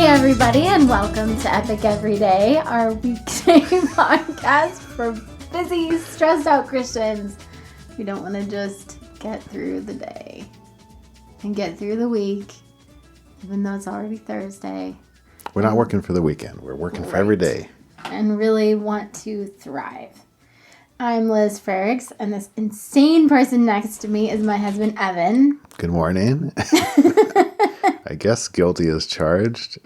everybody, and welcome to Epic Everyday, our weekday podcast for busy, stressed out Christians who don't want to just get through the day and get through the week, even though it's already Thursday. We're not working for the weekend. We're working for every day. And really want to thrive. I'm Liz Frerichs, and this insane person next to me is my husband, Evan. Good morning. I guess guilty as charged.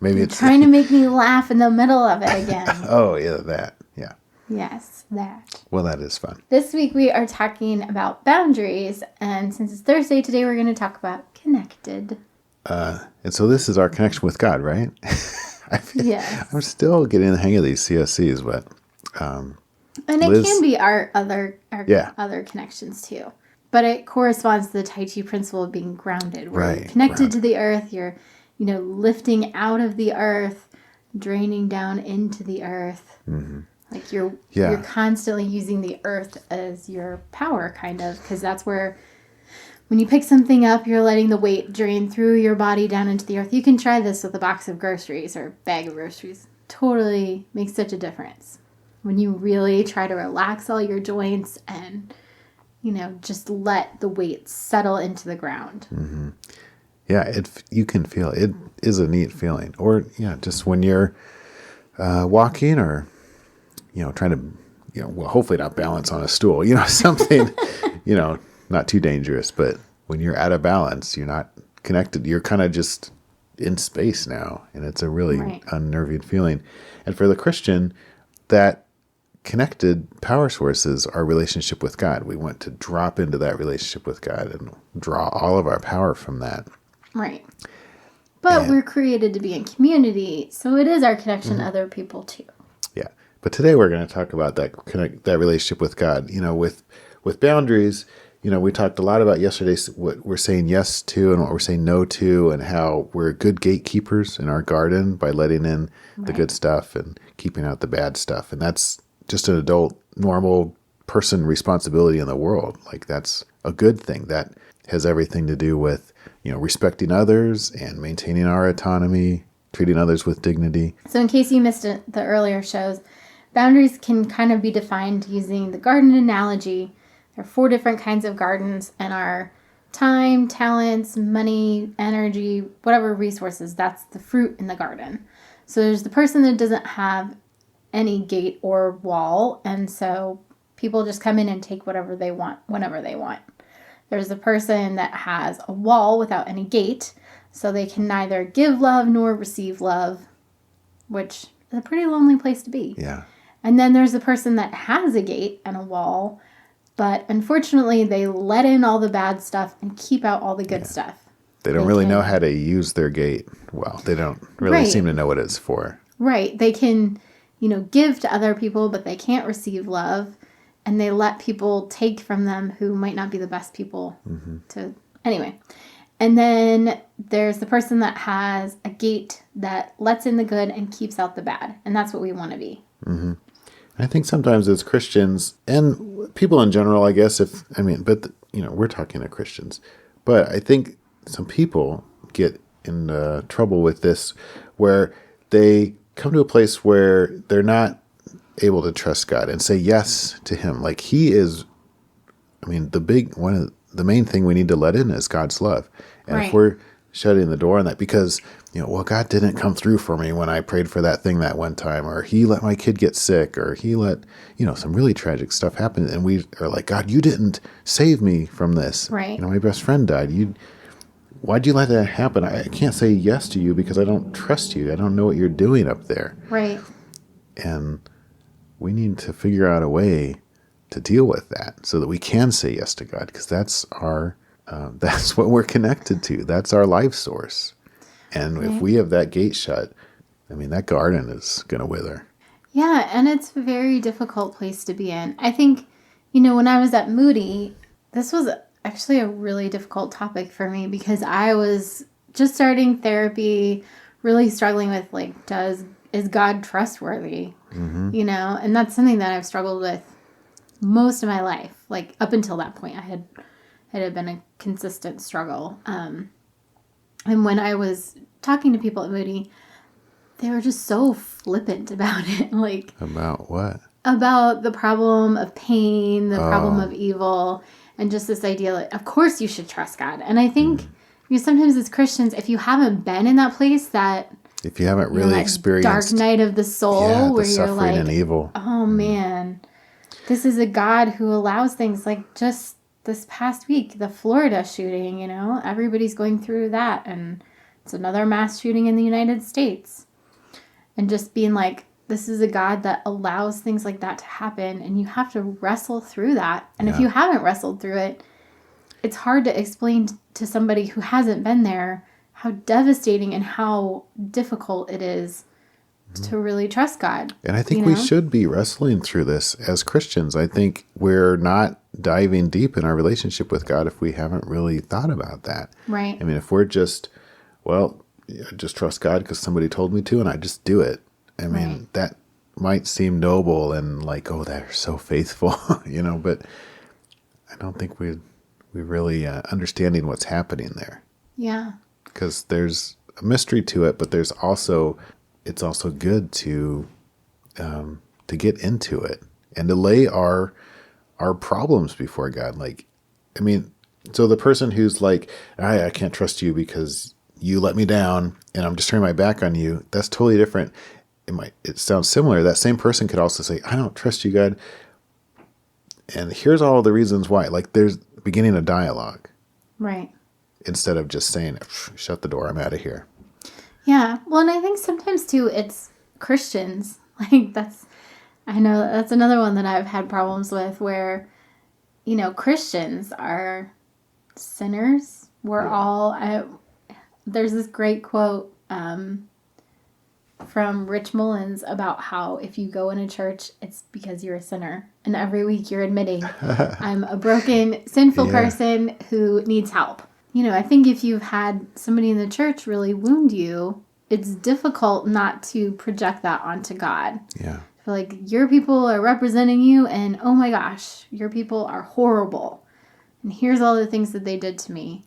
Maybe it's trying to make me laugh in the middle of it again. Oh, yeah, that. Yeah. Yes, that. Well, that is fun. This week we are talking about boundaries, and since it's Thursday today, we're going to talk about connected. And so this is our connection with God, right? Yes. I'm still getting the hang of these CSCs, but and it Liz, can be our other connections too. But it corresponds to the Tai Chi principle of being grounded. Where you're connected to the earth, you're, lifting out of the earth, draining down into the earth. Mm-hmm. Like you're constantly using the earth as your power, kind of, because that's where, when you pick something up, you're letting the weight drain through your body down into the earth. You can try this with a box of groceries or bag of groceries. Totally makes such a difference. When you really try to relax all your joints and, just let the weight settle into the ground. Mm-hmm. Yeah, you can feel it. It is a neat feeling. Or, just when you're walking or, trying to, hopefully not balance on a stool, something, not too dangerous. But when you're out of balance, you're not connected. You're kind of just in space now. And it's a really unnerving feeling. And for the Christian, that connected power source is our relationship with God. We want to drop into that relationship with God and draw all of our power from that. Right. But we're created to be in community, so it is our connection to other people too. Yeah. But today we're going to talk about that relationship with God. With boundaries, we talked a lot about yesterday what we're saying yes to and what we're saying no to, and how we're good gatekeepers in our garden by letting in the good stuff and keeping out the bad stuff. And that's just an adult, normal person responsibility in the world. Like, that's a good thing. That has everything to do with, respecting others and maintaining our autonomy, treating others with dignity. So in case you missed the earlier shows, boundaries can kind of be defined using the garden analogy. There are 4 different kinds of gardens, and our time, talents, money, energy, whatever resources, that's the fruit in the garden. So there's the person that doesn't have any gate or wall, and so people just come in and take whatever they want whenever they want. There's the person that has a wall without any gate, so they can neither give love nor receive love, which is a pretty lonely place to be. Yeah. And then there's the person that has a gate and a wall, but unfortunately they let in all the bad stuff and keep out all the good stuff. They don't really know how to use their gate well. They don't really seem to know what it's for. Right. They can, give to other people, but they can't receive love. And they let people take from them who might not be the best people to... Anyway. And then there's the person that has a gate that lets in the good and keeps out the bad. And that's what we want to be. Mm-hmm. I think sometimes as Christians, and people in general, I guess, we're talking to Christians. But I think some people get in trouble with this, where they come to a place where they're not able to trust God and say yes to Him. Like, He is, the main thing we need to let in is God's love. And if we're shutting the door on that because, God didn't come through for me when I prayed for that thing that one time, or He let my kid get sick, or He let, some really tragic stuff happen. And we are like, God, you didn't save me from this. Right. My best friend died. Why'd you let that happen? I can't say yes to you because I don't trust you. I don't know what you're doing up there. Right. And we need to figure out a way to deal with that so that we can say yes to God, because that's that's what we're connected to. That's our life source. And if we have that gate shut, that garden is going to wither. Yeah, and it's a very difficult place to be in. I think, when I was at Moody, this was actually a really difficult topic for me because I was just starting therapy, really struggling with, is God trustworthy? Mm-hmm. And that's something that I've struggled with most of my life. Like, up until that point, it had been a consistent struggle. And when I was talking to people at Moody, they were just so flippant about it. Like, about what? About the problem of pain, the problem of evil, and just this idea that, of course, you should trust God. And I think sometimes as Christians, if you haven't been in that place, that if you haven't really experienced dark night of the soul, where you're like, and evil. Oh man, this is a God who allows things like just this past week, the Florida shooting. Everybody's going through that, and it's another mass shooting in the United States, and just being like, this is a God that allows things like that to happen, and you have to wrestle through that. And if you haven't wrestled through it, it's hard to explain to somebody who hasn't been there how devastating and how difficult it is to really trust God. And I think we should be wrestling through this as Christians. I think we're not diving deep in our relationship with God if we haven't really thought about that. Right. I mean, if we're just, I just trust God because somebody told me to and I just do it. I mean, that might seem noble and like, oh, they're so faithful, but I don't think we really understanding what's happening there. Yeah. Because there's a mystery to it, but it's also good to get into it and to lay our problems before God. Like, I mean, so the person who's like, I can't trust you because you let me down and I'm just turning my back on you, that's totally different. It sounds similar. That same person could also say, I don't trust you, God. And here's all the reasons why. Like, there's beginning a dialogue. Right. Instead of just saying, shut the door, I'm out of here. Yeah. Well, and I think sometimes too, it's Christians. Like I know that's another one that I've had problems with where, Christians are sinners. We're all, there's this great quote, from Rich Mullins about how if you go in a church, it's because you're a sinner. And every week you're admitting, I'm a broken, sinful person who needs help. I think if you've had somebody in the church really wound you, it's difficult not to project that onto God. Yeah. I feel like your people are representing you and, oh my gosh, your people are horrible. And here's all the things that they did to me.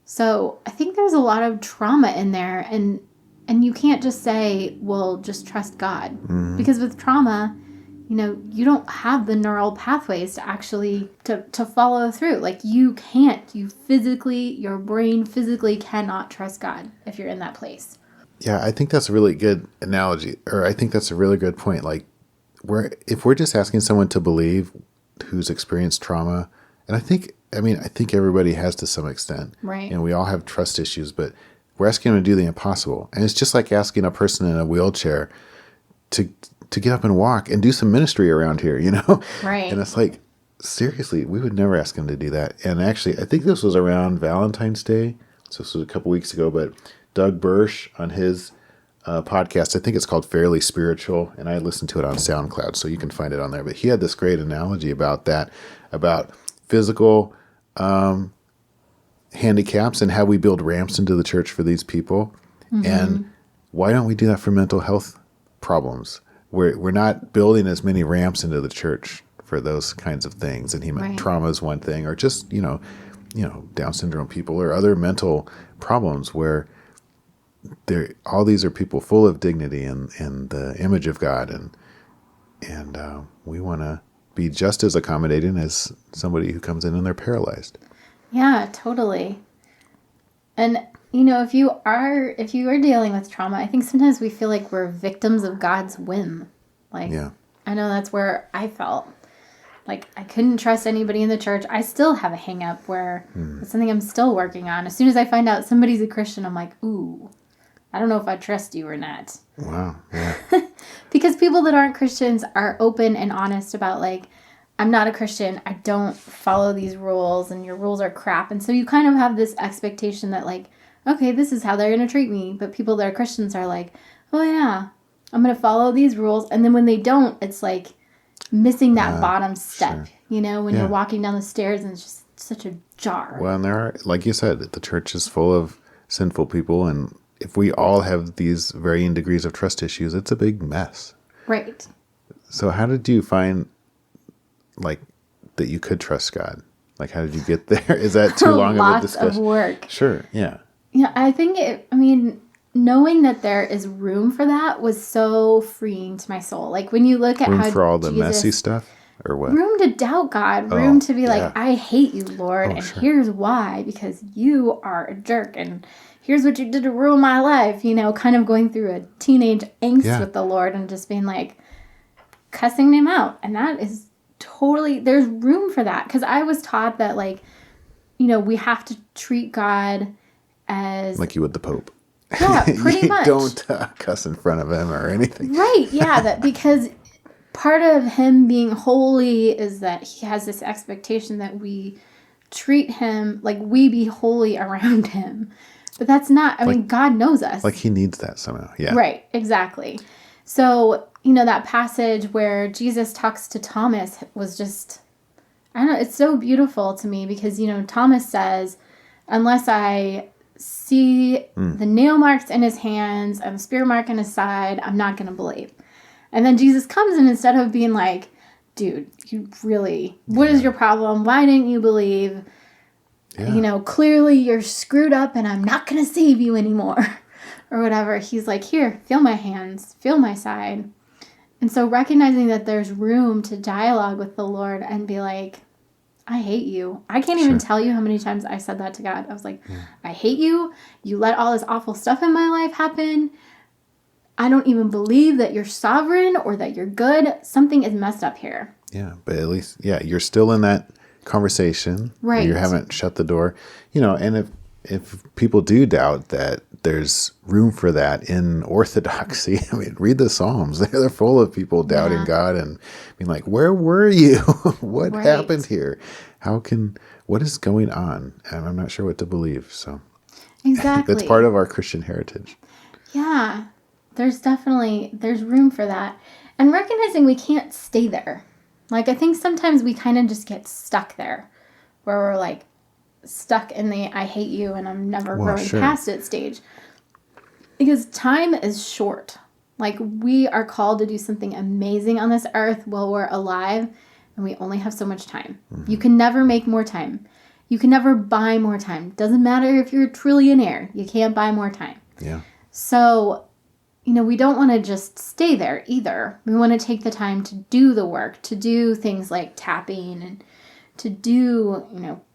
So I think there's a lot of trauma in there, and you can't just say, well, just trust God. Mm-hmm. Because with trauma, you don't have the neural pathways to actually to follow through. Like, you can't. Your brain physically cannot trust God if you're in that place. Yeah, I think that's a really good analogy, or I think that's a really good point. Like, if we're just asking someone to believe who's experienced trauma, and I think everybody has to some extent. Right. And we all have trust issues, but we're asking them to do the impossible. And it's just like asking a person in a wheelchair to get up and walk and do some ministry around here, Right. And it's like, seriously, we would never ask them to do that. And actually, I think this was around Valentine's Day. So this was a couple weeks ago, but Doug Bursch on his podcast, I think it's called Fairly Spiritual, and I listened to it on SoundCloud, so you can find it on there. But he had this great analogy about that, about physical handicaps and how we build ramps into the church for these people. Mm-hmm. And why don't we do that for mental health problems? We're not building as many ramps into the church for those kinds of things. And he meant trauma is one thing, or just, Down syndrome people or other mental problems where all these are people full of dignity and the image of God. And we want to be just as accommodating as somebody who comes in and they're paralyzed. Yeah, totally. And if you are dealing with trauma, I think sometimes we feel like we're victims of God's whim. Like, yeah. I know that's where I felt. Like, I couldn't trust anybody in the church. I still have a hang up where it's something I'm still working on. As soon as I find out somebody's a Christian, I'm like, ooh, I don't know if I trust you or not. Wow. Yeah. Because people that aren't Christians are open and honest about, like, I'm not a Christian. I don't follow these rules, and your rules are crap. And so you kind of have this expectation that, like, okay, this is how they're going to treat me. But people that are Christians are like, oh, yeah, I'm going to follow these rules. And then when they don't, it's like missing that bottom step, sure. When you're walking down the stairs and it's just such a jar. Well, and there are, like you said, the church is full of sinful people. And if we all have these varying degrees of trust issues, it's a big mess. Right. So how did you find, like, that you could trust God? Like, how did you get there? Is that too long of a discussion? Lots of work. Sure, yeah. Yeah, I think knowing that there is room for that was so freeing to my soul. Like when you look at room how for all the messy stuff, or what? Room to doubt God, room to be like, I hate you, Lord, and here's why, because you are a jerk, and here's what you did to ruin my life, kind of going through a teenage angst with the Lord and just being like, cussing him out. And that is totally, there's room for that, because I was taught that, like, we have to treat God as... like you would the Pope. Yeah, pretty much. Don't cuss in front of him or anything. Right, yeah, that because... part of him being holy is that he has this expectation that we treat him like we be holy around him. But that's not, God knows us. Like he needs that somehow. Yeah. Right, exactly. So, that passage where Jesus talks to Thomas was just, I don't know, it's so beautiful to me because, Thomas says, unless I see the nail marks in his hands and the spear mark in his side, I'm not going to believe. And then Jesus comes in, instead of being like, dude, you really, what is your problem? Why didn't you believe? Yeah. Clearly you're screwed up and I'm not going to save you anymore or whatever. He's like, here, feel my hands, feel my side. And so recognizing that there's room to dialogue with the Lord and be like, I hate you. I can't even tell you how many times I said that to God. I was like, I hate you. You let all this awful stuff in my life happen. I don't even believe that you're sovereign or that you're good. Something is messed up here. Yeah, but at least, you're still in that conversation. Right. You haven't shut the door. And if people do doubt that, there's room for that in Orthodoxy. Read the Psalms. They're full of people doubting God and being like, where were you? What happened here? What is going on? And I'm not sure what to believe. So exactly. That's part of our Christian heritage. Yeah. There's room for that. And recognizing we can't stay there. Like, I think sometimes we kind of just get stuck there. Where we're, like, stuck in the I hate you and I'm never growing past it stage. Because time is short. Like, we are called to do something amazing on this earth while we're alive. And we only have so much time. Mm-hmm. You can never make more time. You can never buy more time. Doesn't matter if you're a trillionaire. You can't buy more time. Yeah. So... we don't want to just stay there either. We want to take the time to do the work, to do things like tapping and to do,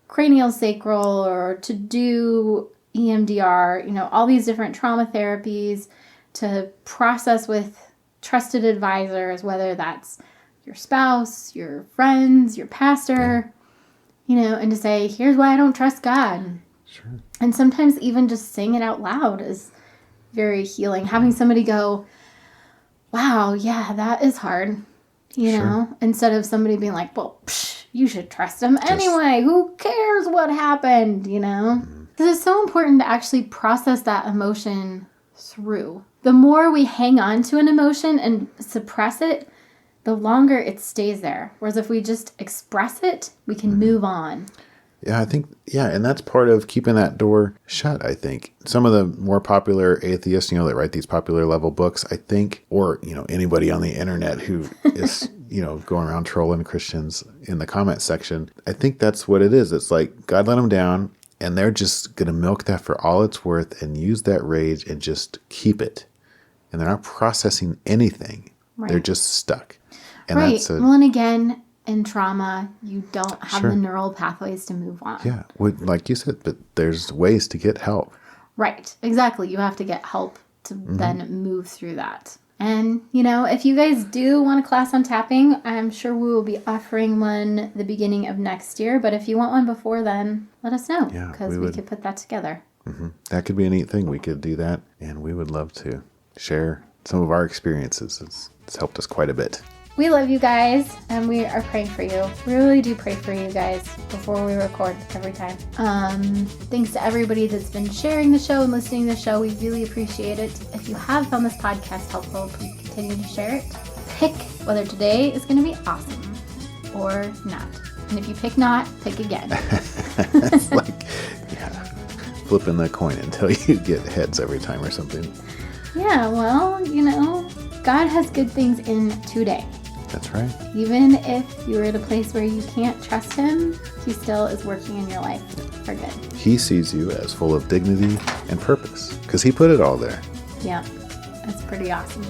cranial sacral or to do EMDR, all these different trauma therapies, to process with trusted advisors, whether that's your spouse, your friends, your pastor, and to say, here's why I don't trust God. Sure. And sometimes even just saying it out loud is very healing. Having somebody go, wow, yeah, that is hard, you know, instead of somebody being like, well, you should trust him anyway. Who cares what happened, Because it's so important to actually process that emotion through. The more we hang on to an emotion and suppress it, the longer it stays there. Whereas if we just express it, we can move on. Yeah, I think, and that's part of keeping that door shut, I think. Some of the more popular atheists, that write these popular level books, I think, or, anybody on the internet who is, going around trolling Christians in the comment section, I think that's what it is. It's like God let them down, and they're just going to milk that for all it's worth and use that rage and just keep it. And they're not processing anything. Right. They're just stuck. And that's well, and again... in trauma, you don't have the neural pathways to move on. Yeah, like you said, but there's ways to get help. Right, exactly. You have to get help to then move through that. And, if you guys do want a class on tapping, I'm sure we will be offering one the beginning of next year. But if you want one before then, let us know. Because we could put that together. Mm-hmm. That could be a neat thing. We could do that. And we would love to share some of our experiences. It's helped us quite a bit. We love you guys, and we are praying for you. We really do pray for you guys before we record every time. Thanks to everybody that's been sharing the show and listening to the show. We really appreciate it. If you have found this podcast helpful, please continue to share it. Pick whether today is going to be awesome or not. And if you pick not, pick again. It's like flipping the coin until you get heads every time or something. Yeah, well, God has good things in today. That's right. Even if you're at a place where you can't trust him, he still is working in your life. are good. He sees you as full of dignity and purpose because he put it all there. Yeah, that's pretty awesome.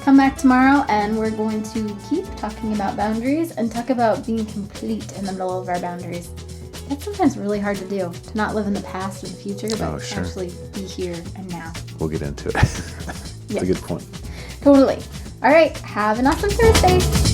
Come back tomorrow and we're going to keep talking about boundaries and talk about being complete in the middle of our boundaries. That's sometimes really hard to do, to not live in the past or the future, but to actually be here and now. We'll get into it. That's a good point. Totally. All right. Have an awesome Thursday.